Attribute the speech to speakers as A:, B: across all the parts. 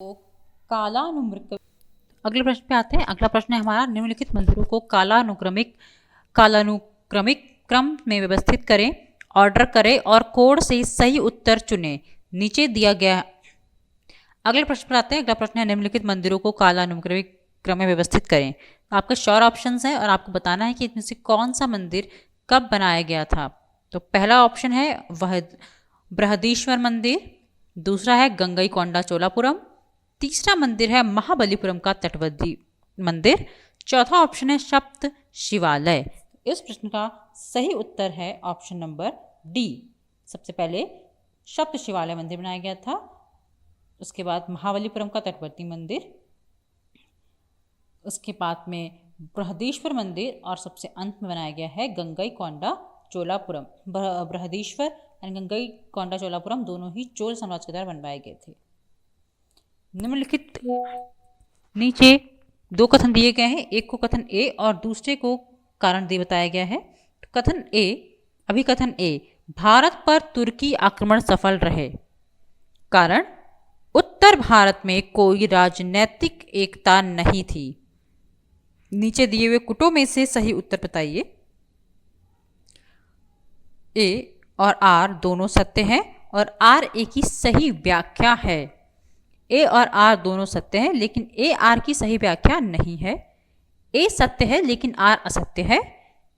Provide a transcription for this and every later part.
A: को अगले प्रश्न पे आते हैं। अगला प्रश्न है हमारा, निम्नलिखित मंदिरों को कालानुक्रमिक क्रम में व्यवस्थित करें, ऑर्डर करें और कोड से सही उत्तर चुनें। नीचे दिया गया। अगले प्रश्न पर आते हैं। अगला प्रश्न है, निम्नलिखित मंदिरों को कालानुक्रमिक क्रम में व्यवस्थित करें। आपके 4 ऑप्शंस हैं और आपको बताना है कि इनमें से कौन सा मंदिर कब बनाया गया था। तो पहला ऑप्शन है वह बृहदीश्वर मंदिर, दूसरा है गंगईकोंडा चोलापुरम, तीसरा मंदिर है महाबलीपुरम का तटवर्ती मंदिर, चौथा ऑप्शन है सप्त शिवालय। इस प्रश्न का सही उत्तर है ऑप्शन नंबर डी। सबसे पहले सप्त शिवालय मंदिर बनाया गया था, उसके बाद महाबलीपुरम का तटवर्ती मंदिर, उसके बाद में बृहदीश्वर मंदिर और सबसे अंत में बनाया गया है गंगईकोंडा चोलापुरम। बृहदीश्वर और गंगईकोंडा चोलापुरम दोनों ही चोल साम्राज्य के द्वारा बनवाए गए थे। निम्नलिखित नीचे 2 कथन दिए गए हैं, एक को कथन ए और दूसरे को कारण दे बताया गया है। कथन ए, अभिकथन ए, भारत पर तुर्की आक्रमण सफल रहे। कारण, उत्तर भारत में कोई राजनैतिक एकता नहीं थी। नीचे दिए हुए कुटों में से सही उत्तर बताइए। ए और आर दोनों सत्य हैं और आर ए की सही व्याख्या है। ए और आर दोनों सत्य हैं लेकिन ए आर की सही व्याख्या नहीं है। ए सत्य है लेकिन आर असत्य है।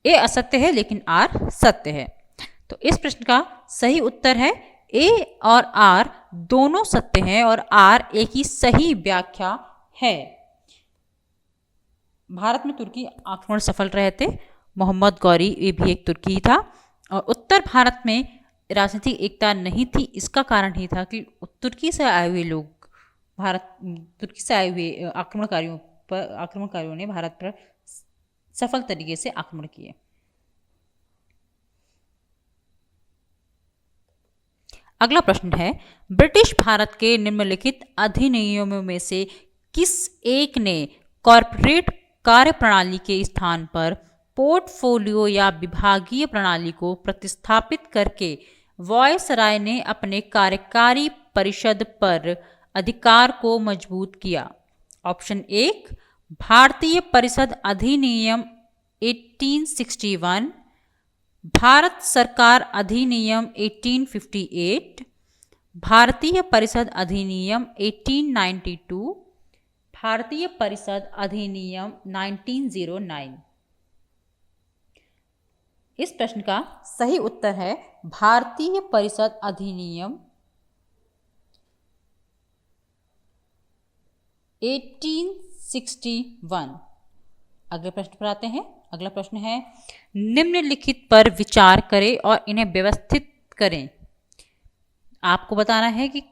A: ए असत्य है लेकिन आर सत्य है। तो इस प्रश्न का सही उत्तर है ए और आर दोनों सत्य हैं और आर ए की सही व्याख्या है। भारत में तुर्की आक्रमण सफल रहे थे। मोहम्मद गौरी ये भी एक तुर्की ही था और उत्तर भारत में राजनीतिक एकता नहीं थी। इसका कारण ही था कि तुर्की से आए हुए लोग, तुर्की से आए हुए आक्रमणकारियों ने भारत पर सफल तरीके से आक्रमण किए। अगला प्रश्न है, ब्रिटिश भारत के निम्नलिखित अधिनियमों में से किस एक ने कॉर्पोरेट कार्यप्रणाली के स्थान पर पोर्टफोलियो या विभागीय प्रणाली को प्रतिस्थापित करके वायसराय ने अपने कार्यकारी परिषद पर अधिकार को मजबूत किया। ऑप्शन 1, भारतीय परिषद अधिनियम 1861, भारत सरकार अधिनियम 1858, भारतीय परिषद अधिनियम 1892, भारतीय परिषद अधिनियम 1909। इस प्रश्न का सही उत्तर है भारतीय परिषद अधिनियम 1861। अगले प्रश्न पर आते हैं। अगला प्रश्न है, निम्नलिखित पर विचार करें और इन्हें व्यवस्थित करें। आपको बताना है कि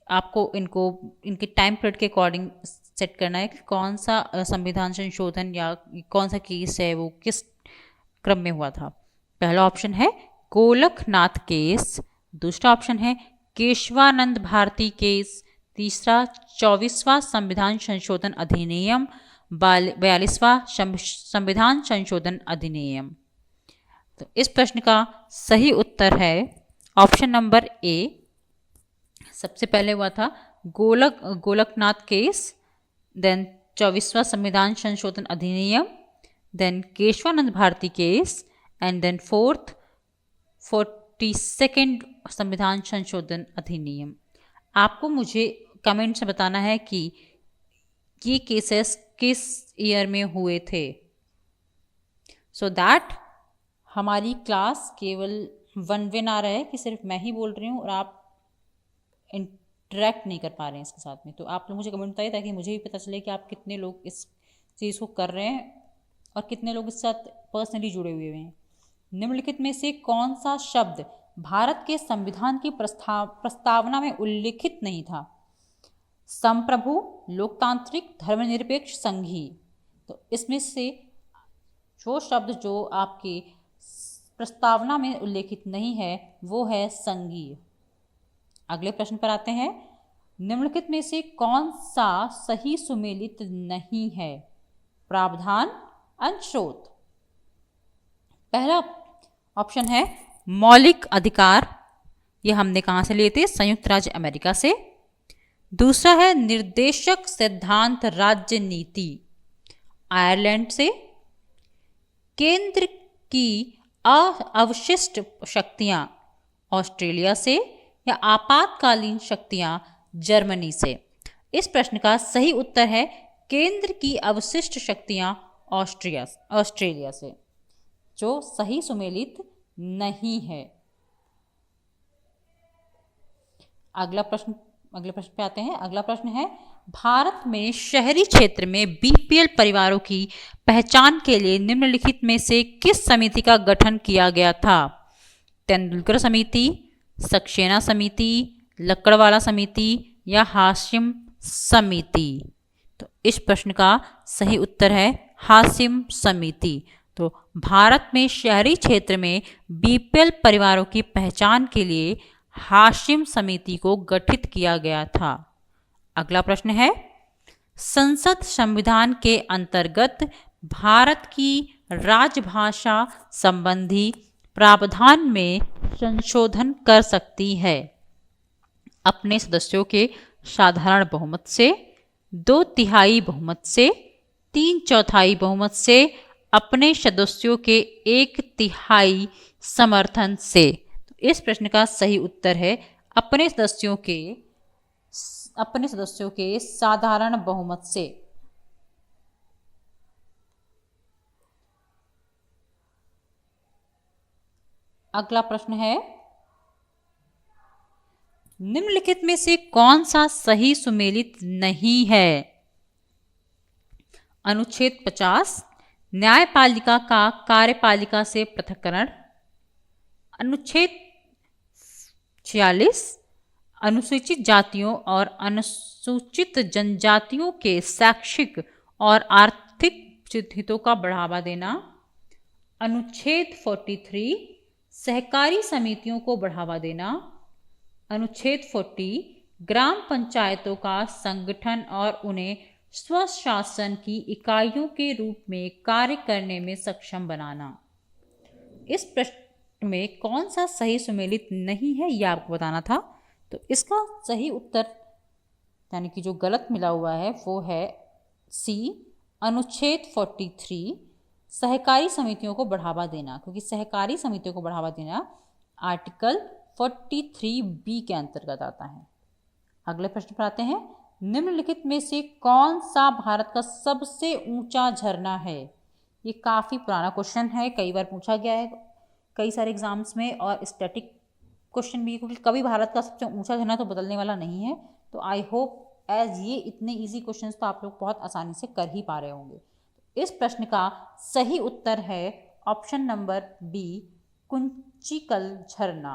A: आपको इनके टाइम पीरियड के अकॉर्डिंग सेट करना है कि कौन सा संविधान संशोधन या कौन सा केस है वो किस क्रम में हुआ था। पहला ऑप्शन है गोलकनाथ केस, दूसरा ऑप्शन है केशवानंद भारती केस, तीसरा 24वां संविधान संशोधन अधिनियम, 42वां संविधान संशोधन अधिनियम। तो इस प्रश्न का सही उत्तर है ऑप्शन नंबर ए। सबसे पहले हुआ था गोलकनाथ केस, देन 24वां संविधान संशोधन अधिनियम, then Kesavananda Bharati case and then 42nd संविधान संशोधन अधिनियम। आपको मुझे कमेंट से बताना है कि ये केसेस किस ईयर में हुए थे, सो दैट हमारी क्लास केवल वन वे ना रहे कि सिर्फ मैं ही बोल रही हूँ और आप इंटरेक्ट नहीं कर पा रहे हैं इसके साथ में। तो आप लोग मुझे कमेंट बताइए ताकि मुझे भी पता चले कि आप कितने लोग इस चीज़ को कर रहे हैं और कितने लोग इस साथ पर्सनली जुड़े हुए हैं। निम्नलिखित में से कौन सा शब्द भारत के संविधान की प्रस्तावना में उल्लिखित नहीं था? संप्रभु, लोकतांत्रिक, धर्मनिरपेक्ष, संघीय। तो इसमें से जो शब्द जो आपकी प्रस्तावना में उल्लेखित नहीं है वो है संघीय। अगले प्रश्न पर आते हैं। निम्नलिखित में से कौन सा सही सुमेलित नहीं है? प्रावधान, अंशस्रोत। पहला ऑप्शन है मौलिक अधिकार, ये हमने कहाँ से लिए थे? संयुक्त राज्य अमेरिका से। दूसरा है निर्देशक सिद्धांत राज्य नीति, आयरलैंड से। केंद्र की अवशिष्ट शक्तियां, ऑस्ट्रेलिया से। या आपातकालीन शक्तियां, जर्मनी से। इस प्रश्न का सही उत्तर है केंद्र की अवशिष्ट शक्तियां, ऑस्ट्रेलिया से, जो सही सुमेलित नहीं है। अगले प्रश्न पे आते हैं। अगला प्रश्न है, भारत में शहरी क्षेत्र में बीपीएल परिवारों की पहचान के लिए निम्नलिखित में से किस समिति का गठन किया गया था? तेंदुलकर समिति, सक्सेना समिति, लकड़वाला समिति या हाशिम समिति? तो इस प्रश्न का सही उत्तर है हाशिम समिति। तो भारत में शहरी क्षेत्र में बीपीएल परिवारों की पहचान के लिए हाशिम समिति को गठित किया गया था। अगला प्रश्न है, संसद संविधान के अंतर्गत भारत की राजभाषा संबंधी प्रावधान में संशोधन कर सकती है अपने सदस्यों के साधारण बहुमत से, 2/3 बहुमत से, 3/4 बहुमत से, अपने सदस्यों के 1/3 समर्थन से। तो इस प्रश्न का सही उत्तर है अपने सदस्यों के साधारण बहुमत से। अगला प्रश्न है, निम्नलिखित में से कौन सा सही सुमेलित नहीं है? अनुच्छेद 50, न्यायपालिका का कार्यपालिका से पृथक्करण। अनुच्छेद 46, अनुसूचित जातियों और अनुसूचित जनजातियों के शैक्षिक और आर्थिक हितों का बढ़ावा देना। अनुच्छेद 43, सहकारी समितियों को बढ़ावा देना। अनुच्छेद 40, ग्राम पंचायतों का संगठन और उन्हें स्वशासन की इकाइयों के रूप में कार्य करने में सक्षम बनाना। इस प्रश्न में कौन सा सही सुमेलित नहीं है यह आपको बताना था। तो इसका सही उत्तर यानी कि जो गलत मिला हुआ है वो है सी, अनुच्छेद 43, सहकारी समितियों को बढ़ावा देना, क्योंकि सहकारी समितियों को बढ़ावा देना आर्टिकल 43B के अंतर्गत आता है। अगले प्रश्न पर आते हैं, निम्नलिखित में से कौन सा भारत का सबसे ऊंचा झरना है? ये काफ़ी पुराना क्वेश्चन है, कई बार पूछा गया है कई सारे एग्जाम्स में, और स्टैटिक क्वेश्चन भी, क्योंकि कभी भारत का सबसे ऊंचा झरना तो बदलने वाला नहीं है। तो आई होप एज ये इतने इजी क्वेश्चंस तो आप लोग बहुत आसानी से कर ही पा रहे होंगे। इस प्रश्न का सही उत्तर है ऑप्शन नंबर बी, कुंचिकल झरना।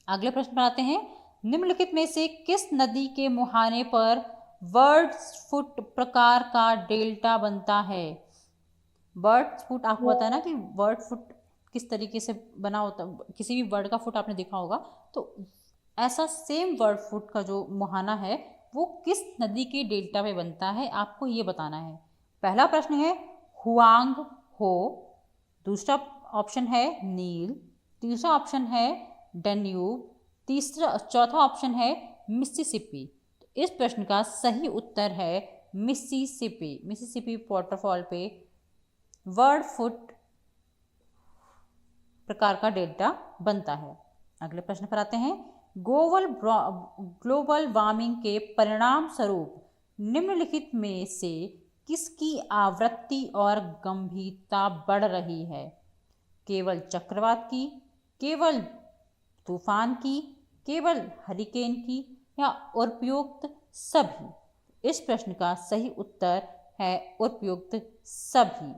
A: अगले प्रश्न पर आते हैं, निम्नलिखित में से किस नदी के मुहाने पर वर्ड्सफुट प्रकार का डेल्टा बनता है? वर्ड्सफुट आपको पता है ना कि वर्डफुट किस तरीके से बना होता, किसी भी वर्ड का फुट आपने देखा होगा, तो ऐसा सेम वर्ड फुट का जो मुहाना है वो किस नदी के डेल्टा में बनता है, आपको ये बताना है। पहला प्रश्न है हुआंग हो, दूसरा ऑप्शन है नील, तीसरा ऑप्शन है डैन्यूब, चौथा ऑप्शन है मिसिसिपी। तो इस प्रश्न का सही उत्तर है मिसिसिपी। मिसिसिपी वाटरफॉल पे वर्ड फुट प्रकार का डेल्टा बनता है। अगले प्रश्न पर आते हैं, ग्लोबल वार्मिंग के परिणाम स्वरूप निम्नलिखित में से किसकी आवृत्ति और गंभीरता बढ़ रही है? केवल चक्रवात की, केवल तूफान की, केवल हरिकेन की, या उपयुक्त सभी? इस प्रश्न का सही उत्तर है उपयुक्त सभी।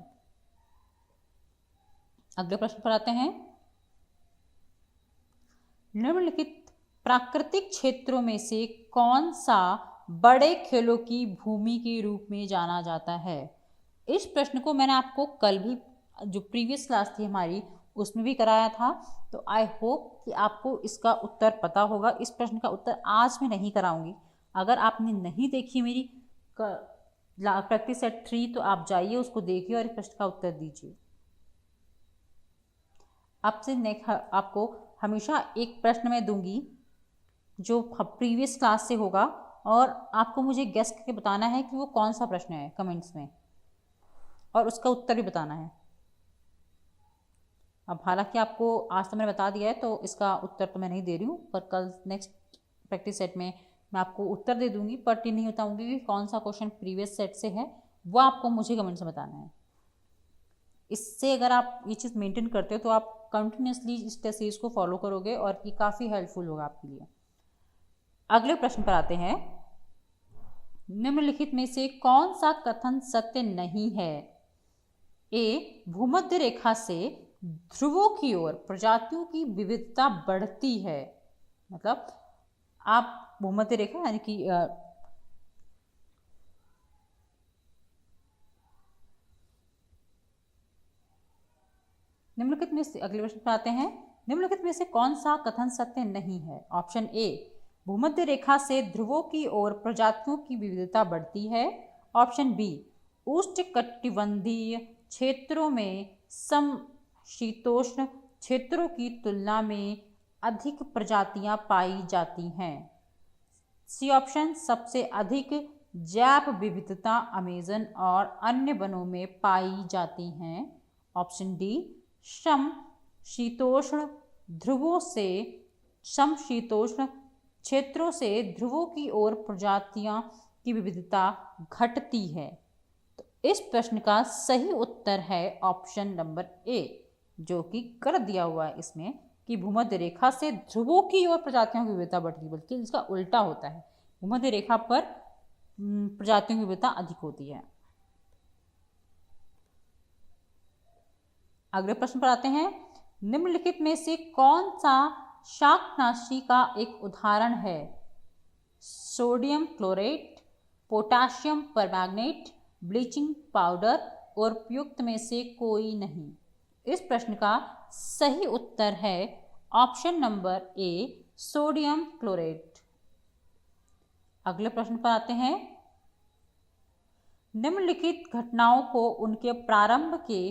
A: अगले प्रश्न पर आते हैं, निम्नलिखित प्राकृतिक क्षेत्रों में से कौन सा बड़े खेलों की भूमि के रूप में जाना जाता है? इस प्रश्न को मैंने आपको कल भी जो प्रीवियस क्लास थी हमारी उसमें भी कराया था, तो आई होप कि आपको इसका उत्तर पता होगा। इस प्रश्न का उत्तर आज मैं नहीं कराऊंगी। अगर आपने नहीं देखी मेरी प्रैक्टिस सेट 3, तो आप जाइए उसको देखिए और इस प्रश्न का उत्तर दीजिए। आपसे नेक्स्ट आपको हमेशा एक प्रश्न मैं दूंगी जो प्रीवियस क्लास से होगा, और आपको मुझे गेस करके बताना है कि वो कौन सा प्रश्न है कमेंट्स में, और उसका उत्तर भी बताना है। अब हालांकि आपको आज तो मैंने बता दिया है, तो इसका उत्तर तो मैं नहीं दे रही हूँ, पर कल नेक्स्ट प्रैक्टिस सेट में मैं आपको उत्तर दे दूंगी, पर ये नहीं बताऊंगी कि कौन सा क्वेश्चन प्रीवियस सेट से है, वो आपको मुझे कमेंट से बताना है। इससे अगर आप ये चीज़ मेंटेन करते हो तो आप कंटिन्यूसली इस टेस्ट सीरीज को फॉलो करोगे और ये काफ़ी हेल्पफुल होगा आपके लिए। अगले प्रश्न पर आते हैं। निम्नलिखित में से कौन सा कथन सत्य नहीं है? ए, भूमध्य रेखा से ध्रुवों की ओर प्रजातियों की विविधता बढ़ती है। मतलब आप भूमध्य रेखा यानी कि निम्नलिखित में से, अगले प्रश्न पर आते हैं। निम्नलिखित में से कौन सा कथन सत्य नहीं है? ऑप्शन ए, भूमध्य रेखा से ध्रुवों की ओर प्रजातियों की विविधता बढ़ती है। ऑप्शन बी, उष्णकटिबंधीय क्षेत्रों में समशीतोष्ण क्षेत्रों की तुलना में अधिक प्रजातियां पाई जाती हैं। सी ऑप्शन, सबसे अधिक जैव विविधता अमेजन और अन्य वनों में पाई जाती हैं। ऑप्शन डी, समशीतोष्ण ध्रुवों से समशीतोष्ण क्षेत्रों से ध्रुवों की ओर प्रजातियां की विविधता घटती है। तो इस प्रश्न का सही उत्तर है ऑप्शन नंबर ए, जो कि कर दिया हुआ है इसमें कि भूमध्य रेखा से ध्रुवों की ओर प्रजातियों की विविधता बढ़ती, बल्कि इसका उल्टा होता है, भूमध्य रेखा पर प्रजातियों की विविधता अधिक होती है। अगले प्रश्न पर आते हैं। निम्नलिखित में से कौन सा शाकनाशी का एक उदाहरण है? Sodium chlorate, potassium permanganate, bleaching powder और उपयुक्त में से कोई नहीं। इस प्रश्न का सही उत्तर है option number A, sodium chlorate. अगले प्रश्न पर आते हैं। निम्नलिखित घटनाओं को उनके प्रारंभ के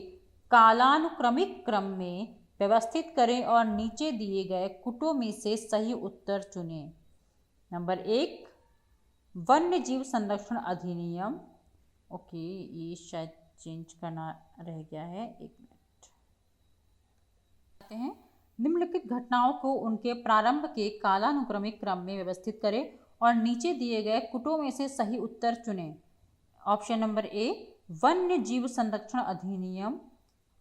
A: कालानुक्रमिक क्रम में व्यवस्थित करें और नीचे दिए गए कुटों में से सही उत्तर चुनें। नंबर 1, वन्य जीव संरक्षण अधिनियम। ओके, ये शायद चेंज करना रह गया है, एक मिनट। आते हैं। निम्नलिखित घटनाओं को उनके प्रारंभ के कालानुक्रमिक क्रम में व्यवस्थित करें और नीचे दिए गए कुटों में से सही उत्तर चुनें। ऑप्शन नंबर ए, वन्य जीव संरक्षण अधिनियम।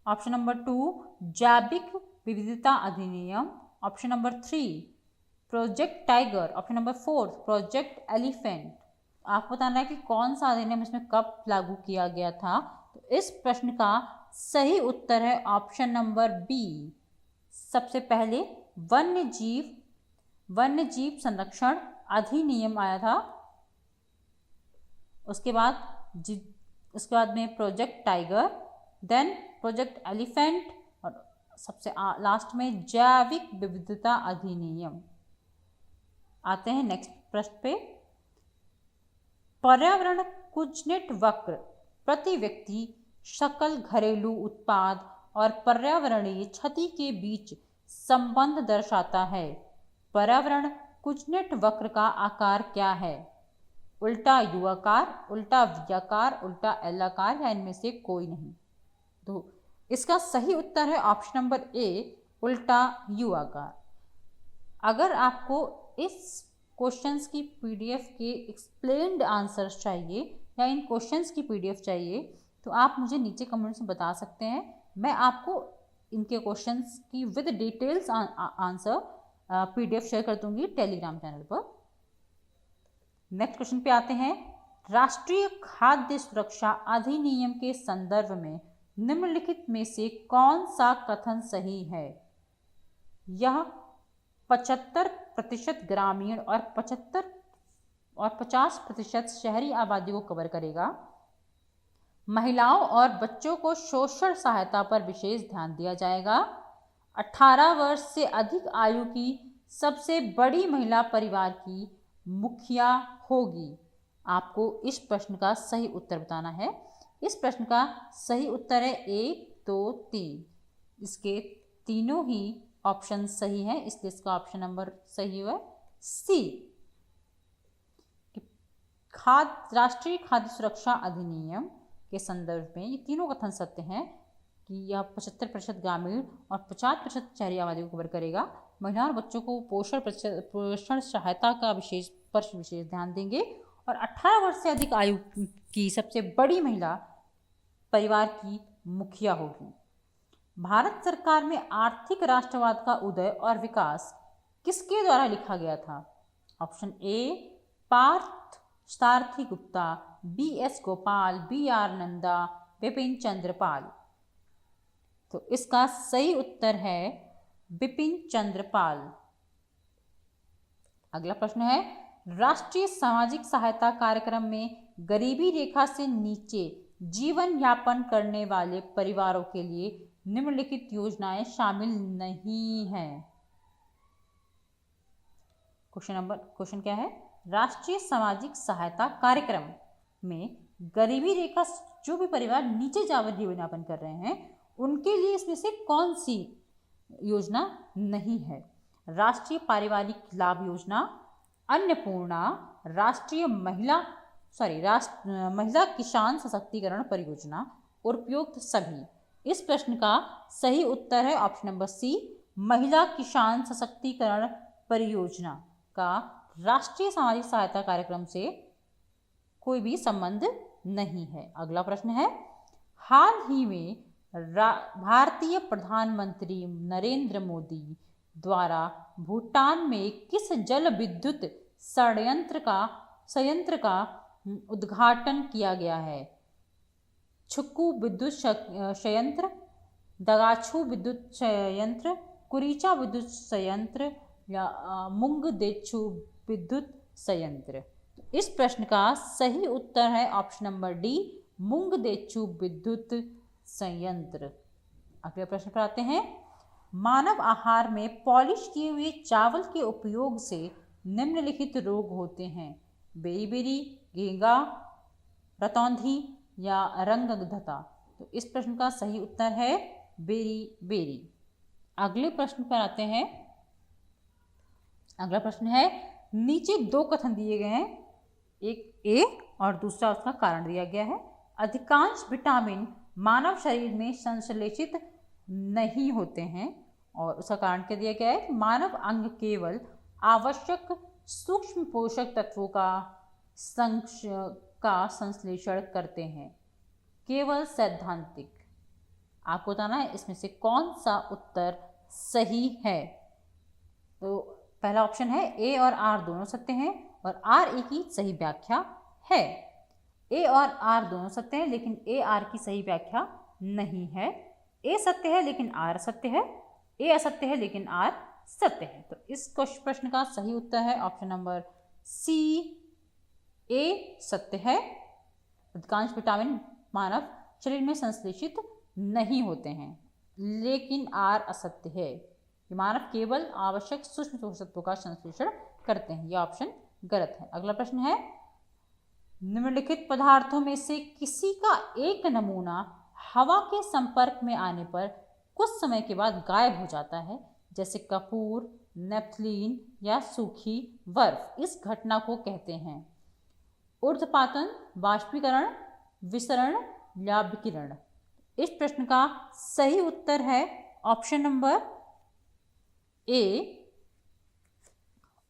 A: ऑप्शन नंबर 2, जैविक विविधता अधिनियम। Option number 3, project tiger. Option number 4, project elephant. आपको बताना है कि कौन सा अधिनियम इसमें कब लागू किया गया था। तो इस प्रश्न का सही उत्तर है ऑप्शन नंबर बी, सबसे पहले वन्य जीव संरक्षण अधिनियम आया था। उसके बाद में project tiger, then project elephant, और सबसे लास्ट में जैविक विविधता अधिनियम। आते हैं नेक्स्ट प्रश्न पे। पर्यावरण कुजनेट वक्र प्रति व्यक्ति सकल घरेलू उत्पाद और पर्यावरणीय क्षति के बीच संबंध दर्शाता है। पर्यावरण कुजनेट वक्र का आकार क्या है? उल्टा यू आकार, उल्टा वी आकार, उल्टा एल आकार, या इनमें से कोई नहीं। तो इसका सही उत्तर है ऑप्शन नंबर ए, उल्टा यू आकार। अगर आपको इस क्वेश्चंस की पीडीएफ के एक्सप्लेन्ड आंसर्स चाहिए या इन क्वेश्चंस की पीडीएफ चाहिए, तो आप मुझे नीचे कमेंट्स में बता सकते हैं। मैं आपको इनके क्वेश्चंस की with details answer PDF share कर दूंगी टेलीग्राम चैनल पर। नेक्स्ट क्वेश्चन पे आते हैं। राष्ट्रीय खाद्य सुरक्षा अधिनियम के संदर्भ में निम्नलिखित में से कौन सा कथन सही है? यह 75% ग्रामीण और 50% शहरी आबादी को कवर करेगा। महिलाओं और बच्चों को शोषण सहायता पर विशेष ध्यान दिया जाएगा। 18 वर्ष से अधिक आयु की सबसे बड़ी महिला परिवार की मुखिया होगी। आपको इस प्रश्न का सही उत्तर बताना है। इस प्रश्न का सही उत्तर है 1, 2, 3। इसके तीनों ही ऑप्शन सही हैं, इसलिए इसका ऑप्शन नंबर सही हुआ सी। राष्ट्रीय खाद्य सुरक्षा अधिनियम के संदर्भ में ये तीनों कथन सत्य हैं कि यह 75% ग्रामीण और 50% शहरी आबादी को कवर करेगा। महिलाओं और बच्चों को पोषण सहायता का विशेष ध्यान देंगे और 18 वर्ष से अधिक आयु की सबसे बड़ी महिला परिवार की मुखिया होगी। भारत सरकार में आर्थिक राष्ट्रवाद का उदय और विकास किसके द्वारा लिखा गया था? Option A Partha Sarathi Gupta, B.S. Gopal, B.R. Nanda, Bipin Chandra Pal. तो इसका सही उत्तर है बिपिन चंद्र पाल। अगला प्रश्न है, राष्ट्रीय सामाजिक सहायता कार्यक्रम में गरीबी रेखा से नीचे जीवन यापन करने वाले परिवारों के लिए निम्नलिखित योजनाएं शामिल नहीं हैं। क्वेश्चन क्या है? राष्ट्रीय सामाजिक सहायता कार्यक्रम में गरीबी रेखा जो भी परिवार नीचे जीवन यापन कर रहे हैं उनके लिए इसमें से कौन सी योजना नहीं है? राष्ट्रीय पारिवारिक लाभ योजना, अन्नपूर्णा, राष्ट्रीय महिला किसान सशक्तिकरण परियोजना और उपयुक्त सभी। इस प्रश्न का सही उत्तर है ऑप्शन नंबर सी, महिला किसान सशक्तिकरण परियोजना का राष्ट्रीय सामाजिक सहायता कार्यक्रम से कोई भी संबंध नहीं है। अगला प्रश्न है, हाल ही में भारतीय प्रधानमंत्री नरेंद्र मोदी द्वारा भूटान में किस जल विद्युत संयंत्र का उद्घाटन किया गया है? छुक्कू विद्युत संयंत्र, दगाछू विद्युत संयंत्र, कुरीचा विद्युत संयंत्र या मुंगदेछू विद्युत संयंत्र। इस प्रश्न का सही उत्तर है ऑप्शन नंबर डी, मुंगदेछू विद्युत संयंत्र। अगले प्रश्न पर आते हैं, मानव आहार में पॉलिश किए हुए चावल के उपयोग से निम्नलिखित रोग होते हैं? बेरीबेरी, गेंगा, रतौंधी या रंगगंधता। तो इस प्रश्न का सही उत्तर है बेरी। अगले प्रश्न पर आते हैं। अगला प्रश्न है, नीचे दो कथन दिए गए हैं, एक ए और दूसरा उसका कारण दिया गया है। अधिकांश विटामिन मानव शरीर में संश्लेषित नहीं होते हैं और उसका कारण क्या दिया गया है? मानव अंग केवल आवश्यक सूक्ष्म पोषक तत्वों का संश्लेषण करते हैं। केवल सैद्धांतिक। आपको बताना है इसमें से कौन सा उत्तर सही है। तो पहला ऑप्शन है ए और आर दोनों सत्य हैं और आर ए की सही व्याख्या है। ए और आर दोनों सत्य हैं लेकिन ए आर की सही व्याख्या नहीं है। ए सत्य है लेकिन आर असत्य है, ए असत्य है लेकिन आर सत्य है। तो इस प्रश्न का सही उत्तर है ऑप्शन नंबर सी, ए सत्य है। अधिकांश विटामिन मानव शरीर में संश्लेषित नहीं होते हैं लेकिन आर असत्य है। मानव केवल आवश्यक सूक्ष्म पोषक तत्वों का संश्लेषण करते हैं। यह ऑप्शन गलत है। अगला प्रश्न है, निम्नलिखित पदार्थों में से किसी का एक नमूना हवा के संपर्क में आने पर कुछ समय के बाद गायब हो जाता है, जैसे कपूर, नेफ्थलीन या सूखी बर्फ। इस घटना को कहते हैं ऊर्ध्वपातन, वाष्पीकरण, विसरण या विकिरण। इस प्रश्न का सही उत्तर है ऑप्शन नंबर ए,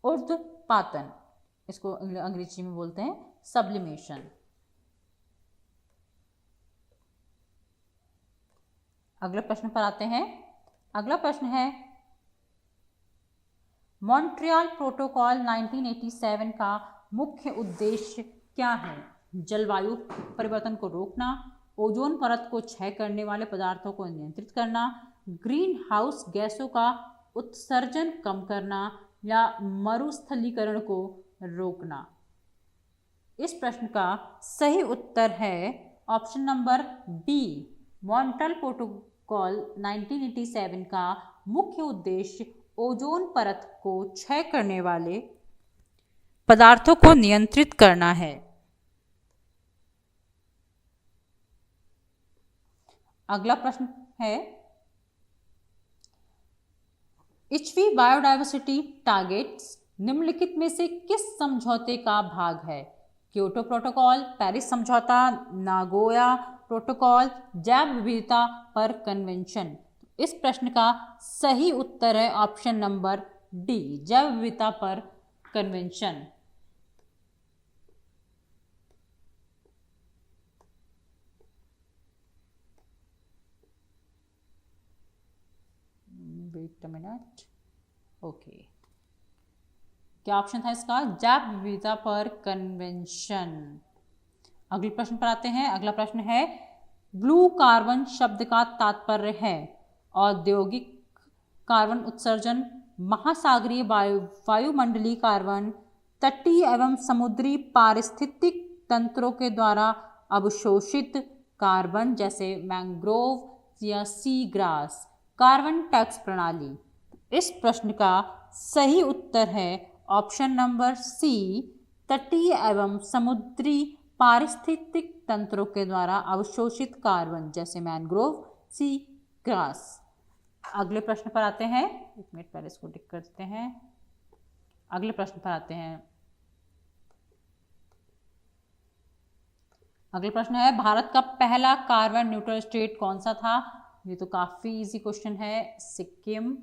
A: ऊर्ध्वपातन। इसको अंग्रेजी में बोलते हैं सब्लिमेशन। अगले प्रश्न पर आते हैं। अगला प्रश्न है, मॉन्ट्रियल प्रोटोकॉल 1987 का मुख्य उद्देश्य क्या है? जलवायु परिवर्तन को रोकना, ओजोन परत को क्षय करने वाले पदार्थों को नियंत्रित करना, ग्रीन हाउस गैसों का उत्सर्जन कम करना या मरुस्थलीकरण को रोकना। इस प्रश्न का सही उत्तर है option number B, Montreal protocol 1987 का मुख्य उद्देश्य ओजोन परत को क्षय करने वाले पदार्थों को नियंत्रित करना है। अगला प्रश्न है, इचवी बायोडायवर्सिटी टारगेट्स निम्नलिखित में से किस समझौते का भाग है? क्योटो प्रोटोकॉल, पेरिस समझौता, नागोया प्रोटोकॉल, जैव विविधता पर कन्वेंशन। इस प्रश्न का सही उत्तर है ऑप्शन नंबर डी, जैव विविधता पर convention. Wait a minute, okay, क्या ऑप्शन था इसका? जैव विविधता पर कन्वेंशन। अगले प्रश्न पर आते हैं। अगला प्रश्न है, ब्लू कार्बन शब्द का तात्पर्य है औद्योगिक कार्बन उत्सर्जन, महासागरीय वायुमंडलीय कार्बन, तटीय एवं समुद्री पारिस्थितिक तंत्रों के द्वारा अवशोषित कार्बन जैसे मैंग्रोव या सी ग्रास, कार्बन टैक्स प्रणाली। इस प्रश्न का सही उत्तर है ऑप्शन नंबर सी, तटीय एवं समुद्री पारिस्थितिक तंत्रों के द्वारा अवशोषित कार्बन जैसे मैंग्रोव, सी ग्रास। अगले प्रश्न पर आते हैं। एक मिनट पहले इसको टिक करते हैं। अगले प्रश्न पर आते हैं। अगला प्रश्न है, भारत का पहला कार्बन न्यूट्रल स्टेट कौन सा था? ये तो काफी इजी क्वेश्चन है, सिक्किम।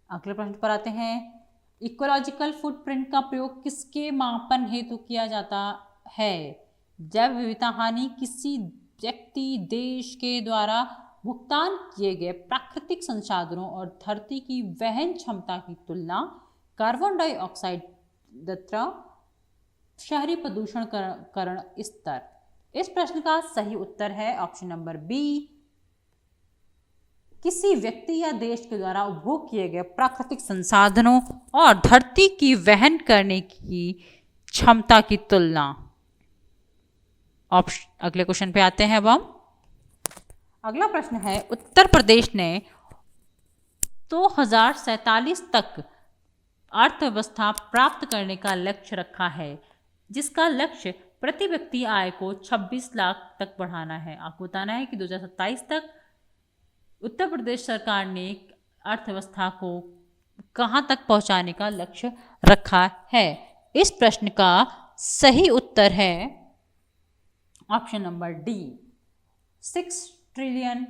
A: अगले प्रश्न पर आते हैं, इकोलॉजिकल फुटप्रिंट का प्रयोग किसके मापन हेतु किया जाता है? जैव विविधता हानि, किसी व्यक्ति देश के द्वारा भुगतान किए गए प्राकृतिक संसाधनों और धरती की वहन क्षमता की तुलना, कार्बन डाइऑक्साइड मात्रा, शहरी प्रदूषण करण स्तर। इस प्रश्न का सही उत्तर है ऑप्शन नंबर बी, किसी व्यक्ति या देश के द्वारा उपभोग किए गए प्राकृतिक संसाधनों और धरती की वहन करने की क्षमता की तुलना। अगले क्वेश्चन पे आते हैं अब हम। अगला प्रश्न है, उत्तर प्रदेश ने 2047 तक अर्थव्यवस्था प्राप्त करने का लक्ष्य रखा है, जिसका लक्ष्य प्रति व्यक्ति आय को 26 लाख तक बढ़ाना है। आपको बताना है कि 2027 तक उत्तर प्रदेश सरकार ने अर्थव्यवस्था को कहां तक पहुंचाने का लक्ष्य रखा है। इस प्रश्न का सही उत्तर है ऑप्शन नंबर डी, $6 ट्रिलियन।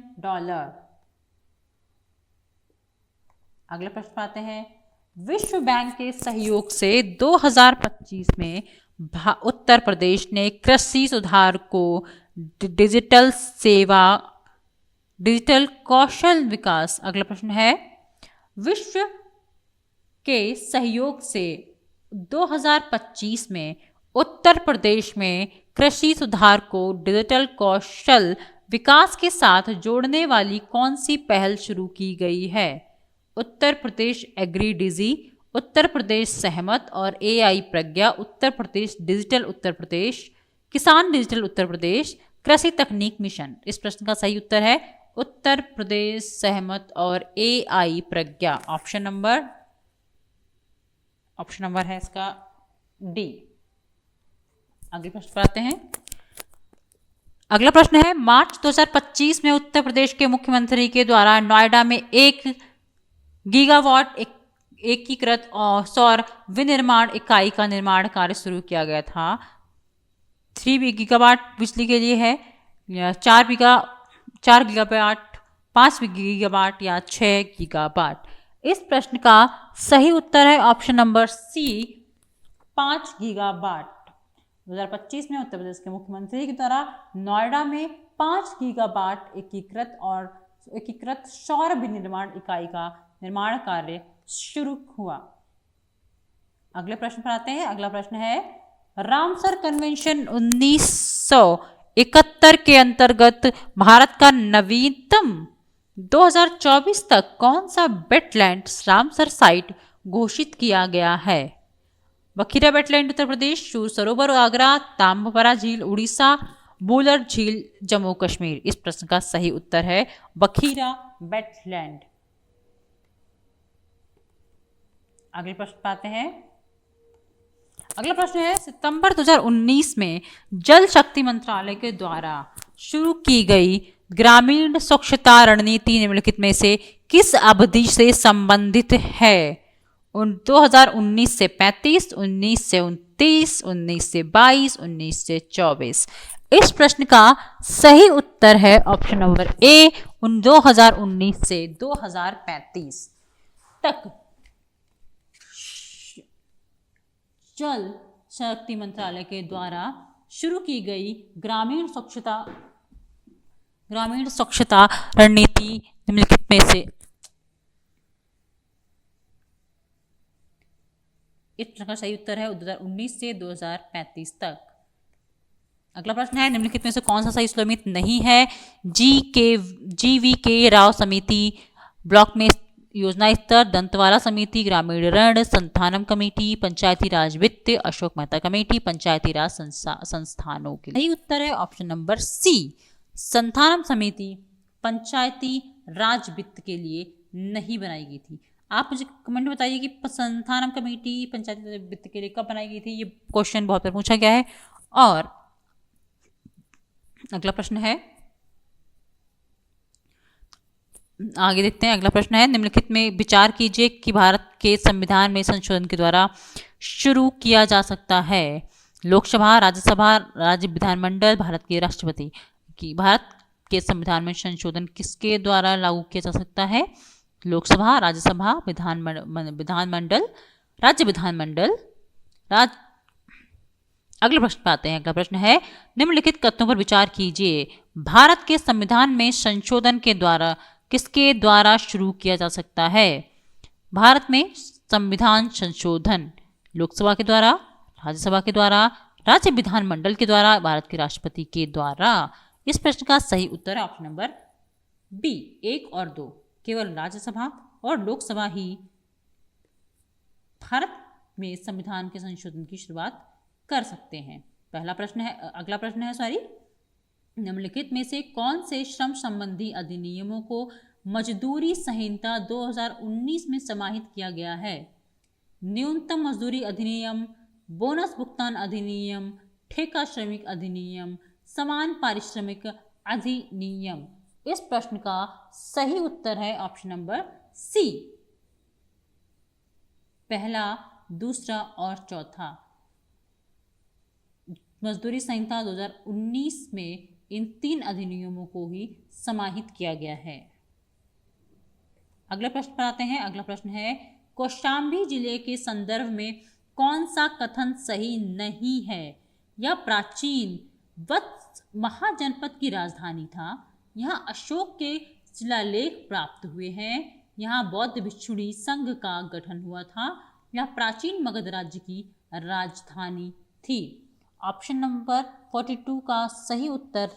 A: अगले प्रश्न पर आते हैं, विश्व बैंक के सहयोग से 2025 में उत्तर प्रदेश ने कृषि सुधार को डिजिटल सेवा, डिजिटल कौशल विकास। अगला प्रश्न है, विश्व के सहयोग से 2025 में उत्तर प्रदेश में कृषि सुधार को डिजिटल कौशल विकास के साथ जोड़ने वाली कौन सी पहल शुरू की गई है? उत्तर प्रदेश एग्री डिजी, उत्तर प्रदेश सहमत और AI प्रज्ञा, उत्तर प्रदेश डिजिटल उत्तर प्रदेश, किसान डिजिटल उत्तर प्रदेश, कृषि तकनीक मिशन। इस प्रश्न का सही उत्तर है उत्तर प्रदेश सहमत और AI प्रज्ञा। ऑप्शन नंबर है इसका डी। अगले प्रश्न पर आते हैं। अगला प्रश्न है, मार्च 2025 में उत्तर प्रदेश के मुख्यमंत्री के द्वारा नोएडा में 1 गीगावाट एकीकृत और सौर विनिर्माण इकाई का निर्माण कार्य शुरू किया गया था। 3 गीगावाट बिजली के लिए है, या 4 गीगावाट, 5 गीगावाट या 6 गीगावाट। इस प्रश्न का सही उत्तर है ऑप्शन नंबर सी, 5 गीगावाट। 2025 में उत्तर प्रदेश के मुख्यमंत्री के द्वारा नोएडा में 5 गीगावाट एकीकृत सौर विनिर्माण इकाई का निर्माण कार्य शुरू हुआ। अगले प्रश्न पर आते हैं। अगला प्रश्न है, रामसर कन्वेंशन 1971 के अंतर्गत भारत का नवीनतम 2024 तक कौन सा वेटलैंड रामसर साइट घोषित किया गया है? बखीरा वेटलैंड उत्तर प्रदेश, शूर सरोवर आगरा, ताम्रपरा झील उड़ीसा, बुलर झील जम्मू कश्मीर। इस प्रश्न का सही उत्तर है बखीरा वेटलैंड। अगले प्रश्न पर आते हैं। अगला प्रश्न है, सितंबर 2019 में जल शक्ति मंत्रालय के द्वारा शुरू की गई ग्रामीण स्वच्छता रणनीति निम्नलिखित में से किस अवधि से संबंधित है? 2019 से 35, 19 से 29, 19 से 22, 19 से 24। इस प्रश्न का सही उत्तर है ऑप्शन नंबर ए, 2019 से 2035 तक जल शक्ति मंत्रालय के द्वारा शुरू की गई ग्रामीण स्वच्छता रणनीति निम्नलिखित में से इस प्रश्न का सही उत्तर है 2019 से 2035 तक। अगला प्रश्न है निम्नलिखित में से कौन सा सही समिति नहीं है? GVK राव समिति, ब्लॉक में योजना स्तर, दंतवाला समिति, ग्रामीण ऋण संस्थानम कमेटी, पंचायती राज वित्त, अशोक मेहता कमेटी, पंचायती राज संस्थानों के लिए। सही उत्तर है ऑप्शन नंबर सी, संस्थानम समिति पंचायती राज वित्त के लिए नहीं बनाई गई थी। आप मुझे कमेंट में बताइए कि संस्थानम कमेटी पंचायती वित्त के लिए कब बनाई गई थी? ये क्वेश्चन बहुत बार पूछा गया है। और अगला प्रश्न है, आगे देखते हैं। अगला प्रश्न है निम्नलिखित में विचार कीजिए कि भारत के संविधान में संशोधन के द्वारा शुरू किया जा सकता है। लोकसभा, राज्यसभा, राज्य विधानमंडल, भारत के राष्ट्रपति की। भारत के संविधान में संशोधन किसके द्वारा लागू किया जा सकता है? लोकसभा, राज्यसभा, विधानमंडल, राज्य विधानमंडल, अगले प्रश्न पे आते हैं। अगला प्रश्न है निम्नलिखित कथनों पर विचार कीजिए। भारत के संविधान में संशोधन के द्वारा किसके द्वारा शुरू किया जा सकता है? भारत में संविधान संशोधन लोकसभा के द्वारा, राज्यसभा के द्वारा, राज्य विधानमंडल के द्वारा, भारत के राष्ट्रपति के द्वारा। इस प्रश्न का सही उत्तर है ऑप्शन नंबर बी, 1 और 2। केवल राज्यसभा और लोकसभा ही भारत में संविधान के संशोधन की शुरुआत कर सकते हैं। अगला प्रश्न है निम्नलिखित में से कौन से श्रम संबंधी अधिनियमों को मजदूरी संहिता 2019 में समाहित किया गया है? न्यूनतम मजदूरी अधिनियम, बोनस भुगतान अधिनियम, ठेका श्रमिक अधिनियम, समान पारिश्रमिक अधिनियम। इस प्रश्न का सही उत्तर है ऑप्शन नंबर सी, पहला, दूसरा और चौथा। मजदूरी संहिता 2019 में इन 3 अधिनियमों को ही समाहित किया गया है। अगले प्रश्न पर आते हैं। अगला प्रश्न है कौशाम्बी जिले के संदर्भ में कौन सा कथन सही नहीं है? यह प्राचीन वत्स महाजनपद की राजधानी था। यहाँ अशोक के शिलालेख प्राप्त हुए हैं। यहाँ बौद्ध भिक्षुणी संघ का गठन हुआ था। यह प्राचीन मगध राज्य की राजधानी थी। ऑप्शन नंबर 42 का सही उत्तर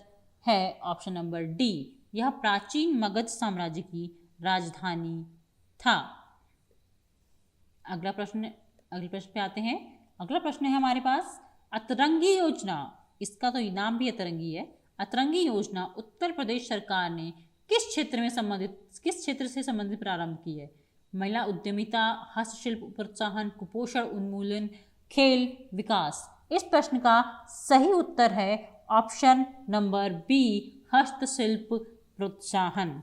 A: है ऑप्शन नंबर डी, यह प्राचीन मगध साम्राज्य की राजधानी था। अगले प्रश्न पे आते हैं। अगला प्रश्न है हमारे पास अतरंगी योजना। इसका तो नाम भी अतरंगी है। अतरंगी योजना उत्तर प्रदेश सरकार ने किस क्षेत्र से संबंधित प्रारंभ की है? महिला उद्यमिता, हस्तशिल्प प्रोत्साहन, कुपोषण उन्मूलन, खेल विकास। इस प्रश्न का सही उत्तर है ऑप्शन नंबर बी, हस्तशिल्प प्रोत्साहन।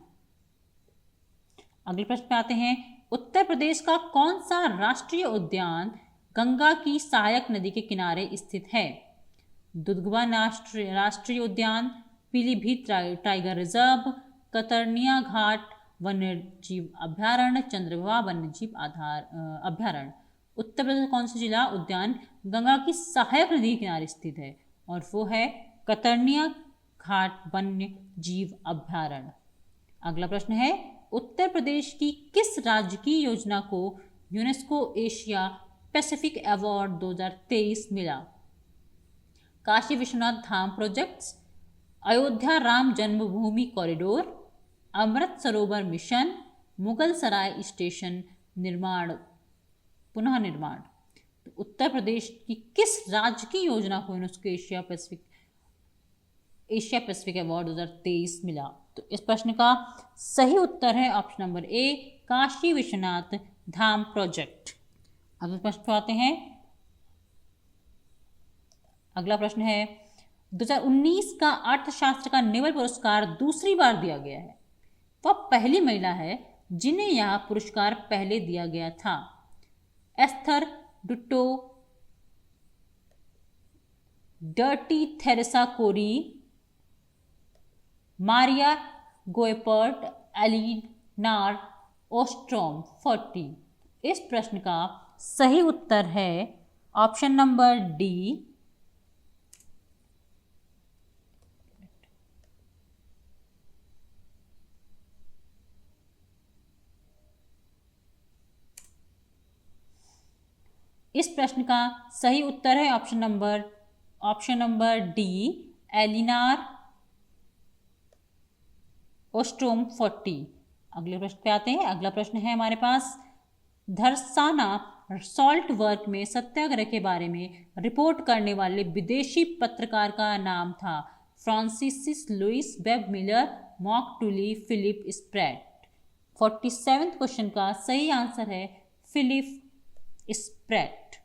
A: अगले प्रश्न पे आते हैं। उत्तर प्रदेश का कौन सा राष्ट्रीय उद्यान गंगा की सहायक नदी के किनारे स्थित है? दुधवा राष्ट्रीय उद्यान, पीलीभीत टाइगर रिजर्व, कतरनिया घाट वन्यजीव अभ्यारण्य, चंद्रभागा वन्यजीव अभ्यारण्य। उत्तर प्रदेश का कौन सा जिला उद्यान गंगा की सहायक नदी के किनारे स्थित है? और वो है कतरनिया घाट वन्य जीव अभ्यारण्य। अगला प्रश्न है उत्तर प्रदेश की किस राज्य की योजना को यूनेस्को एशिया पैसिफिक अवार्ड 2023 मिला? काशी विश्वनाथ धाम प्रोजेक्ट्स, अयोध्या राम जन्मभूमि कॉरिडोर, अमृत सरोवर मिशन, मुगल सराय स्टेशन पुनः निर्माण। तो उत्तर प्रदेश की किस राज्य की योजना को यूनेस्को एशिया पैसिफिक अवार्ड 2023 मिला? तो इस प्रश्न का सही उत्तर है option number A, Kashi Vishwanath Dham project. अगले प्रश्न पर आते हैं। अगला प्रश्न है 2019 का अर्थशास्त्र का नोबेल पुरस्कार दूसरी बार दिया गया है। वह पहली महिला है जिन्हें यह पुरस्कार पहले दिया गया था। एस्थर डुटो, डर्टी थेरेसा कोरी, मारिया गोएपर्ट, एलिनार ओस्ट्रोम 40। इस प्रश्न का सही उत्तर है ऑप्शन नंबर डी, इस प्रश्न का सही उत्तर है ऑप्शन नंबर डी, एलिनार ओस्ट्रोम 40। अगले प्रश्न पे आते हैं। अगला प्रश्न है हमारे पास, धरसाना सॉल्ट वर्क में सत्याग्रह के बारे में रिपोर्ट करने वाले विदेशी पत्रकार का नाम था Francis Lewis, Webb Miller, Mark Tully, Philip Spratt. 47वें क्वेश्चन का सही आंसर है फिलिप स्प्रैट।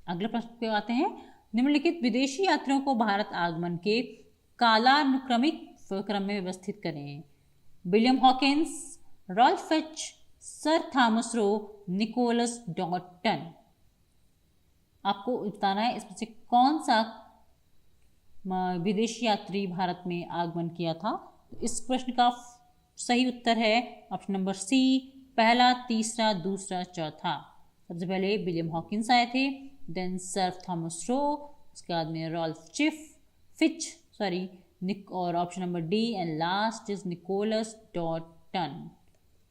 A: अगले प्रश्न पे आते हैं। निम्नलिखित विदेशी यात्रियों को भारत आगमन के कालानुक्रमिक क्रम में व्यवस्थित करें। William Hawkins, Ralph Fitch, sir Thomas Roe, Nicholas Downton. आपको बताना है इसमें से कौन सा विदेशी यात्री भारत में आगमन किया था। इस प्रश्न का सही उत्तर है ऑप्शन नंबर सी, पहला, तीसरा, दूसरा, चौथा। सबसे पहले विलियम हॉकिंस आए थे, देन सर थॉमस रो, उसके बाद में रॉल्फ फिच और option number D and last is Nicholas Downton.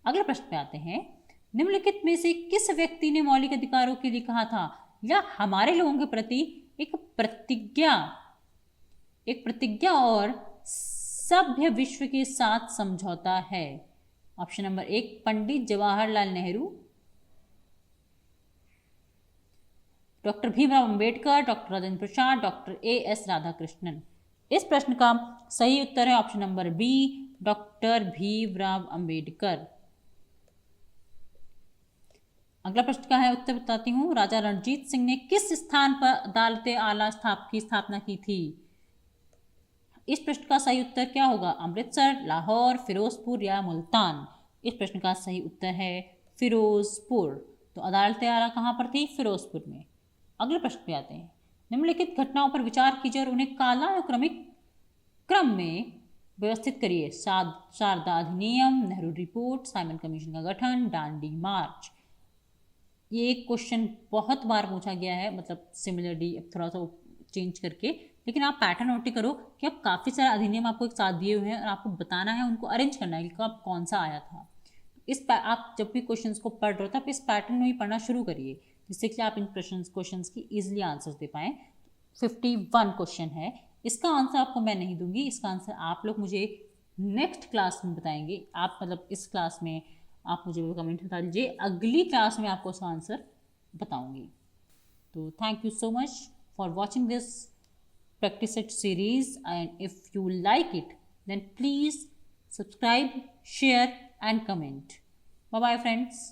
A: अगले प्रश्न पे आते हैं। निम्नलिखित में से किस व्यक्ति ने मौलिक अधिकारों के लिए कहा था या हमारे लोगों के प्रति एक प्रतिज्ञा और सभ्य विश्व के साथ समझौता है। Option number 1 Pandit Jawaharlal Nehru, doctor Bhimrao Ambedkar, doctor Rajendra Prasad, doctor A.S. Radhakrishnan. इस प्रश्न का सही उत्तर है option number B, doctor Bhimrao Ambedkar. अगला प्रश्न का है उत्तर बताती हूँ। राजा रणजीत सिंह ने किस स्थान पर अदालत आला की स्थापना की थी। इस प्रश्न का सही उत्तर क्या होगा? अमृतसर, लाहौर, फिरोजपुर या मुल्तान। इस प्रश्न का सही उत्तर है फिरोजपुर। तो अदालत आला कहाँ पर थी? फिरोजपुर में। अगले प्रश्न पे आते हैं। निम्नलिखित घटनाओं पर विचार कीजिए और उन्हें कालानुक्रमिक क्रम में व्यवस्थित करिए। शारदा अधिनियम, नेहरू रिपोर्ट, साइमन कमीशन का गठन, दांडी मार्च। ये एक क्वेश्चन बहुत बार पूछा गया है, मतलब सिमिलरली थोड़ा सा चेंज करके, लेकिन आप पैटर्न नोट करो कि अब काफ़ी सारे अधिनियम आपको एक साथ दिए हुए हैं और आपको बताना है, उनको अरेंज करना है कि कब कौन सा आया था। आप जब भी क्वेश्चंस को पढ़ रहे हो तो आप इस पैटर्न में ही पढ़ना शुरू करिए, जिससे कि आप इन क्वेश्चंस की ईजिली आंसर्स दे पाएँ। 51 क्वेश्चन है, इसका आंसर आपको मैं नहीं दूंगी, इसका आंसर आप लोग मुझे नेक्स्ट क्लास में बताएंगे। आप मतलब इस क्लास में आप मुझे कमेंट बता दीजिए, अगली क्लास में आपको उसका आंसर बताऊंगी। तो thank you so much for watching this practice set series, and if you like it then please subscribe, share and comment. Bye bye friends.